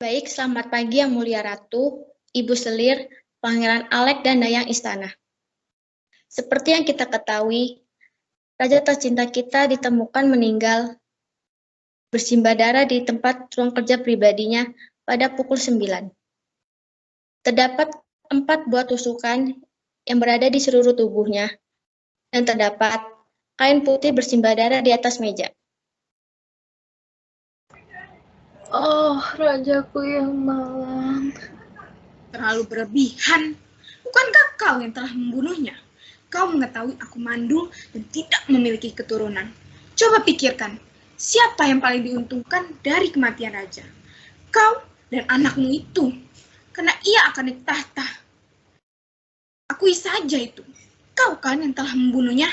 Baik, selamat pagi Yang Mulia Ratu, Ibu Selir, Pangeran Alek, dan Dayang Istana. Seperti yang kita ketahui, Raja tercinta kita ditemukan meninggal bersimbah darah di tempat ruang kerja pribadinya pada pukul 9. Terdapat 4 buah tusukan yang berada di seluruh tubuhnya, dan terdapat kain putih bersimbah darah di atas meja. Oh, rajaku yang malang. Terlalu berlebihan. Bukankah kau yang telah membunuhnya? Kau mengetahui aku mandul dan tidak memiliki keturunan. Coba pikirkan, siapa yang paling diuntungkan dari kematian raja? Kau dan anakmu itu, karena ia akan ditahta. Akui saja itu. Kau kan yang telah membunuhnya?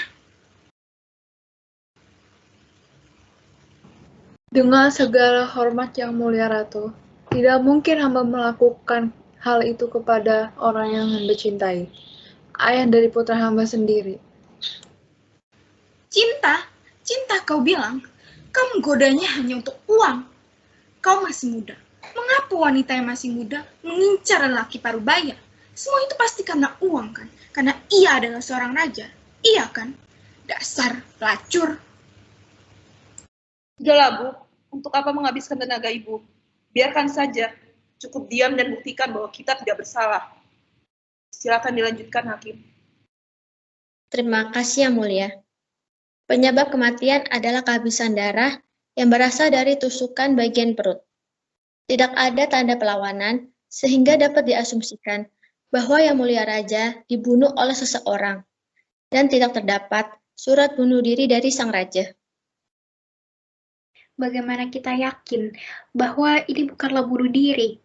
Dengan segala hormat Yang Mulia Ratu, tidak mungkin hamba melakukan hal itu kepada orang yang hamba cintai, ayah dari putra hamba sendiri. Cinta kau bilang, kau menggodanya hanya untuk uang. Kau masih muda. Mengapa wanita yang masih muda mengincar lelaki parubaya? Semua itu pasti karena uang kan? Karena ia adalah seorang raja. Iya kan? Dasar pelacur. Sudahlah, Bu. Untuk apa menghabiskan tenaga Ibu? Biarkan saja. Cukup diam dan buktikan bahwa kita tidak bersalah. Silakan dilanjutkan, Hakim. Terima kasih Yang Mulia. Penyebab kematian adalah kehabisan darah yang berasal dari tusukan bagian perut. Tidak ada tanda perlawanan, sehingga dapat diasumsikan bahwa Yang Mulia Raja dibunuh oleh seseorang, dan tidak terdapat surat bunuh diri dari sang raja. Bagaimana kita yakin bahwa ini bukanlah bunuh diri?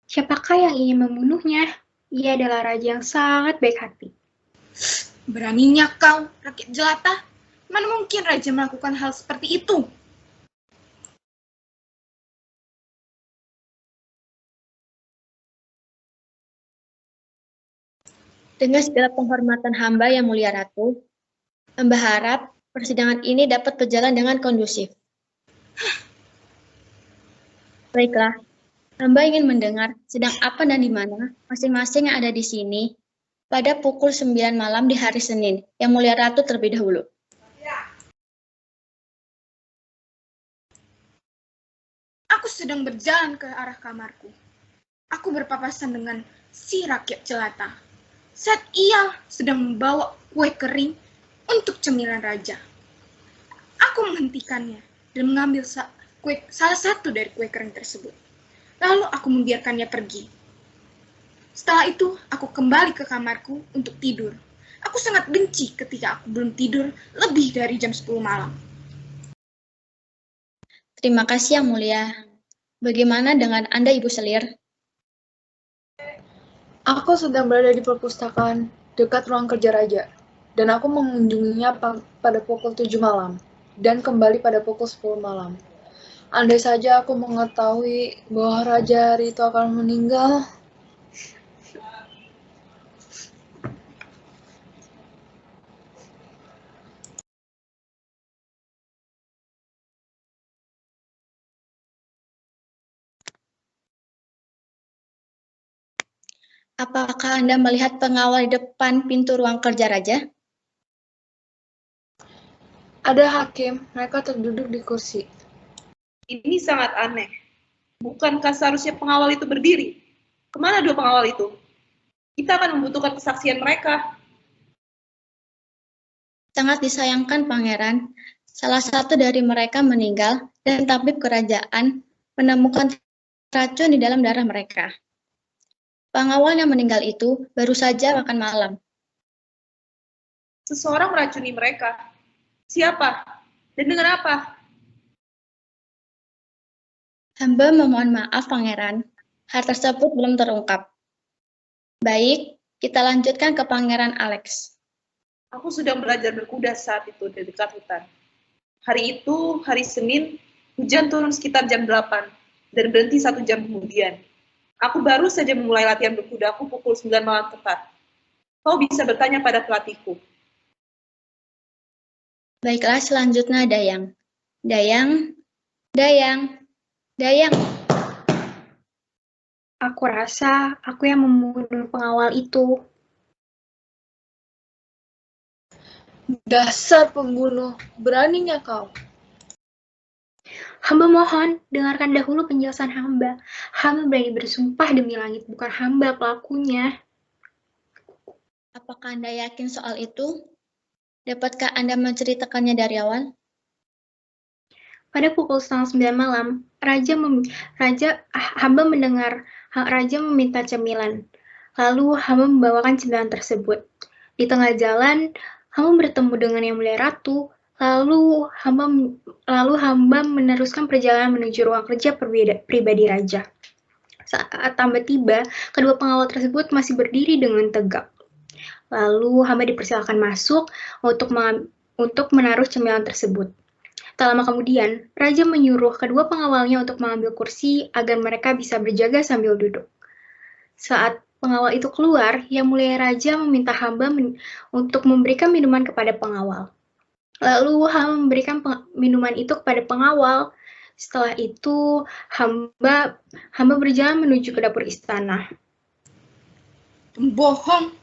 Siapakah yang ingin membunuhnya? Ia adalah raja yang sangat baik hati. Beraninya kau, rakyat jelata? Mana mungkin raja melakukan hal seperti itu? Dengan segala penghormatan hamba Yang Mulia Ratu, hamba harap persidangan ini dapat berjalan dengan kondusif. Baiklah, hamba ingin mendengar sedang apa dan di mana masing-masing yang ada di sini pada pukul 9 malam di hari Senin. Yang Mulia Ratu terlebih dahulu. Aku sedang berjalan ke arah kamarku. Aku berpapasan dengan si rakyat jelata. Saat ia sedang membawa kue kering untuk cemilan raja. Aku menghentikannya dan mengambil salah satu dari kue kering tersebut. Lalu aku membiarkannya pergi. Setelah itu, aku kembali ke kamarku untuk tidur. Aku sangat benci ketika aku belum tidur lebih dari jam 10 malam. Terima kasih Yang Mulia. Bagaimana dengan Anda, Ibu Selir? Aku sedang berada di perpustakaan dekat ruang kerja raja, dan aku mengunjunginya pada pukul 7 malam, dan kembali pada pukul 10 malam. Andai saja aku mengetahui bahwa raja hari itu akan meninggal. Apakah Anda melihat pengawal di depan pintu ruang kerja raja? Ada hakim, mereka terduduk di kursi. Ini sangat aneh. Bukankah seharusnya pengawal itu berdiri? Kemana dua pengawal itu? Kita akan membutuhkan kesaksian mereka. Sangat disayangkan, Pangeran. Salah satu dari mereka meninggal dan tabib kerajaan menemukan racun di dalam darah mereka. Pengawal yang meninggal itu baru saja makan malam. Seseorang meracuni mereka. Siapa? Dan dengan apa? Hamba memohon maaf, Pangeran. Hal tersebut belum terungkap. Baik, kita lanjutkan ke Pangeran Alex. Aku sedang belajar berkuda saat itu di dekat hutan. Hari itu, hari Senin, hujan turun sekitar jam 8 dan berhenti 1 jam kemudian. Aku baru saja memulai latihan berkudaku pukul 9 malam tepat. Kau bisa bertanya pada pelatihku. Baiklah, selanjutnya Dayang. Dayang. Aku rasa aku yang membunuh pengawal itu. Dasar pembunuh, beraninya kau. Hamba mohon, dengarkan dahulu penjelasan hamba. Hamba berani bersumpah demi langit, bukan hamba pelakunya. Apakah Anda yakin soal itu? Dapatkah Anda menceritakannya dari awal? Pada pukul 8:30 malam, hamba mendengar Raja meminta cemilan. Lalu hamba membawakan cemilan tersebut. Di tengah jalan, hamba bertemu dengan Yang Mulia Ratu. Lalu hamba meneruskan perjalanan menuju ruang kerja pribadi raja. Saat hamba tiba, kedua pengawal tersebut masih berdiri dengan tegak. Lalu hamba dipersilakan masuk untuk menaruh cemilan tersebut. Tak lama kemudian, Raja menyuruh kedua pengawalnya untuk mengambil kursi agar mereka bisa berjaga sambil duduk. Saat pengawal itu keluar, Yang Mulia Raja meminta hamba untuk memberikan minuman kepada pengawal. Lalu hamba memberikan minuman itu kepada pengawal. Setelah itu, hamba berjalan menuju ke dapur istana. Pembohong,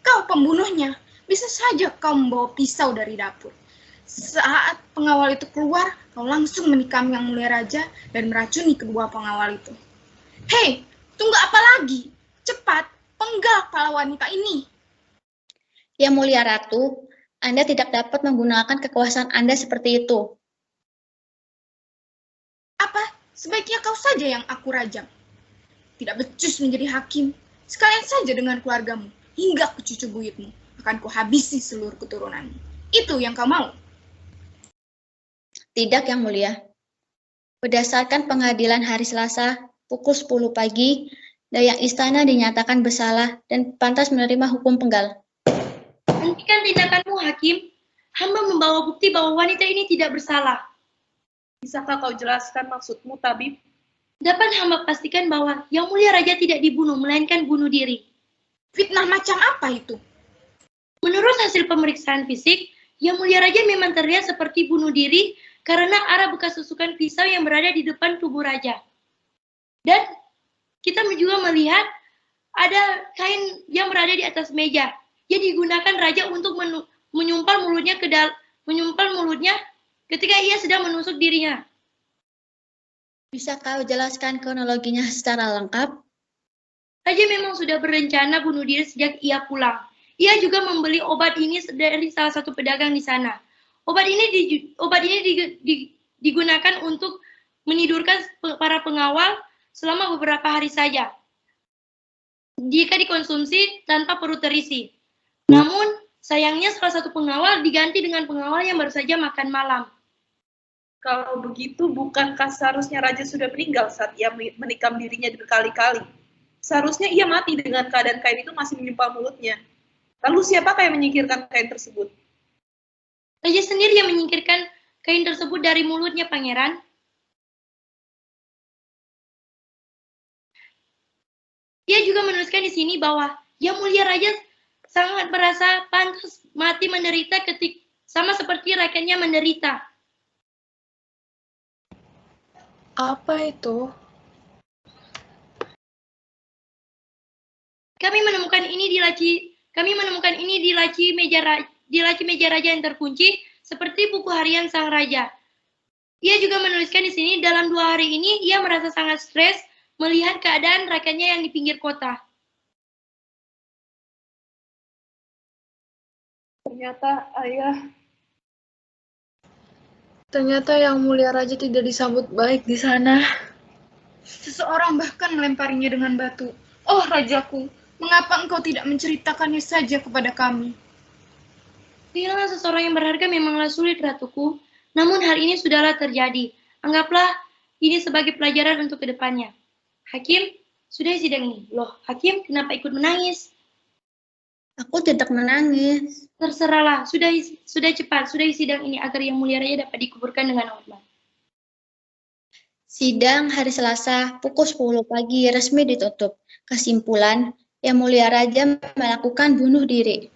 kau pembunuhnya. Bisa saja kau membawa pisau dari dapur. Saat pengawal itu keluar, kau langsung menikam Yang Mulia Raja dan meracuni kedua pengawal itu. Hei, tunggu apa lagi? Cepat, penggal kepala wanita ini. Yang Mulia Ratu, Anda tidak dapat menggunakan kekuasaan Anda seperti itu. Apa? Sebaiknya kau saja yang aku rajam. Tidak becus menjadi hakim. Sekalian saja dengan keluargamu, hingga ke cucu buyutmu. Akan kuhabisi seluruh keturunanmu. Itu yang kau mau? Tidak, Yang Mulia. Berdasarkan pengadilan hari Selasa, pukul 10 pagi, Dayang Istana dinyatakan bersalah dan pantas menerima hukum penggal. Hentikan tindakanmu, Hakim. Hamba membawa bukti bahwa wanita ini tidak bersalah. Bisakah kau jelaskan maksudmu, Tabib? Dapat hamba pastikan bahwa Yang Mulia Raja tidak dibunuh, melainkan bunuh diri. Fitnah macam apa itu? Menurut hasil pemeriksaan fisik, Yang Mulia Raja memang terlihat seperti bunuh diri karena arah bekas tusukan pisau yang berada di depan tubuh Raja. Dan kita juga melihat ada kain yang berada di atas meja. Yang digunakan Raja untuk menyumpal mulutnya ketika ia sedang menusuk dirinya. Bisa kau jelaskan kronologinya secara lengkap? Raja memang sudah berencana bunuh diri sejak ia pulang. Ia juga membeli obat ini dari salah satu pedagang di sana. Obat ini digunakan untuk menidurkan para pengawal selama beberapa hari saja, jika dikonsumsi tanpa perut terisi. Namun, sayangnya salah satu pengawal diganti dengan pengawal yang baru saja makan malam. Kalau begitu, bukankah seharusnya Raja sudah meninggal saat ia menikam dirinya berkali-kali? Seharusnya ia mati dengan keadaan kain itu masih menyumpal mulutnya. Lalu siapakah yang menyingkirkan kain tersebut? Raja sendiri yang menyingkirkan kain tersebut dari mulutnya, Pangeran. Ia juga menuliskan di sini bahwa Yang Mulia Raja sangat merasa pantas mati menderita sama seperti rakyatnya menderita. Apa itu? Kami menemukan ini di laci meja raja yang terkunci seperti buku harian sang raja. Ia juga menuliskan di sini dalam 2 hari ini ia merasa sangat stres melihat keadaan rakyatnya yang di pinggir kota. Ternyata Yang Mulia Raja tidak disambut baik di sana. Seseorang bahkan melemparinya dengan batu. Oh, Rajaku, mengapa engkau tidak menceritakannya saja kepada kami? Kehilangan seseorang yang berharga memanglah sulit, Ratuku. Namun hal ini sudahlah terjadi. Anggaplah ini sebagai pelajaran untuk kedepannya. Hakim, sudah sidang ini. Loh, Hakim, kenapa ikut menangis? Aku tidak menangis. Terserahlah, sudah cepat, sudah sidang ini agar Yang Mulia Raja dapat dikuburkan dengan hormat. Sidang hari Selasa pukul 10 pagi resmi ditutup. Kesimpulan, Yang Mulia Raja melakukan bunuh diri.